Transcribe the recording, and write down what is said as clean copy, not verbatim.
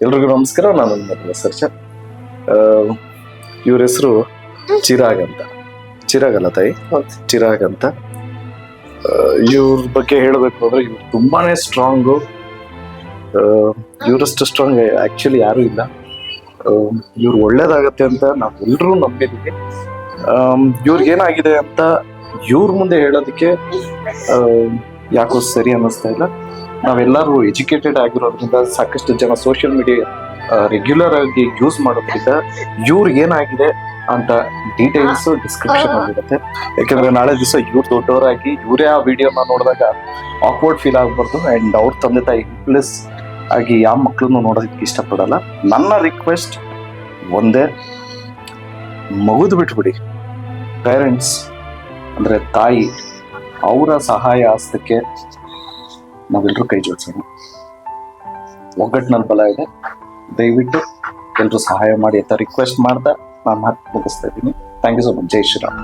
ಎಲ್ರಿಗೂ ನಮಸ್ಕಾರ. ನಾನು ನನ್ನ ಸರ್ಜ. ಇವ್ರ ಹೆಸರು ಚಿರಾಗ್ ಅಂತ. ಚಿರಾಗ್ ಅಲ್ಲ ತಾಯಿ, ಚಿರಾಗ್ ಅಂತ. ಇವ್ರ ಬಗ್ಗೆ ಹೇಳಬೇಕು ಅಂದ್ರೆ ಇವ್ರು ತುಂಬಾನೇ ಸ್ಟ್ರಾಂಗು. ಇವರಷ್ಟು ಸ್ಟ್ರಾಂಗ್ ಆಕ್ಚುಲಿ ಯಾರು ಇಲ್ಲ. ಇವ್ರು ಒಳ್ಳೇದಾಗತ್ತೆ ಅಂತ ನಾವೆಲ್ಲರೂ ನಂಬಿದೀವಿ. ಇವ್ರಿಗೇನಾಗಿದೆ ಅಂತ ಇವ್ರ ಮುಂದೆ ಹೇಳೋದಕ್ಕೆ ಯಾಕೋ ಸರಿ ಅನ್ನಿಸ್ತಾ ಇಲ್ಲ. ನಾವೆಲ್ಲರೂ ಎಜುಕೇಟೆಡ್ ಆಗಿರೋದ್ರಿಂದ, ಸಾಕಷ್ಟು ಜನ ಸೋಷಿಯಲ್ ಮೀಡಿಯಾ ರೆಗ್ಯುಲರ್ ಆಗಿ ಯೂಸ್ ಮಾಡೋದ್ರಿಂದ ಇವ್ರಿಗೆ ಏನಾಗಿದೆ ಅಂತ ಡೀಟೇಲ್ಸ್ ಡಿಸ್ಕ್ರಿಪ್ಷನ್ ಆಗಿರುತ್ತೆ. ಯಾಕಂದ್ರೆ ನಾಳೆ ದಿವಸ ಇವ್ರು ದೊಡ್ಡವರಾಗಿ ಇವರೇ ಆ ವಿಡಿಯೋನ ನೋಡಿದಾಗ ಆಕ್ವರ್ಡ್ ಫೀಲ್ ಆಗ್ಬಾರ್ದು. ಅಂಡ್ ಅವ್ರ ತಂದೆ ತಾಯಿ ಪ್ಲಸ್ ಆಗಿ ಯಾವ ಮಕ್ಕಳನ್ನು ನೋಡೋದಕ್ಕೆ ಇಷ್ಟಪಡಲ್ಲ. ನನ್ನ ರಿಕ್ವೆಸ್ಟ್ ಒಂದೇ, ಮಗುದು ಬಿಟ್ಬಿಡಿ. ಪೇರೆಂಟ್ಸ್ ಅಂದ್ರೆ ತಾಯಿ, ಅವರ ಸಹಾಯ ಹಸ್ತಕ್ಕೆ ನಾವೆಲ್ಲರೂ ಕೈ ಜೋಡಿಸೋಣ. ಒಗ್ಗಟ್ಟಿನಲ್ಲಿ ಬಲ ಇದೆ. ದಯವಿಟ್ಟು ಎಲ್ಲರೂ ಸಹಾಯ ಮಾಡಿ ಅಂತ ರಿಕ್ವೆಸ್ಟ್ ಮಾಡ್ತಾ ನಾನು ಮಾತು ಮುಗಿಸ್ತಾ ಇದ್ದೀನಿ. Thank you so much. ಜೈ ಶ್ರೀರಾಮ್.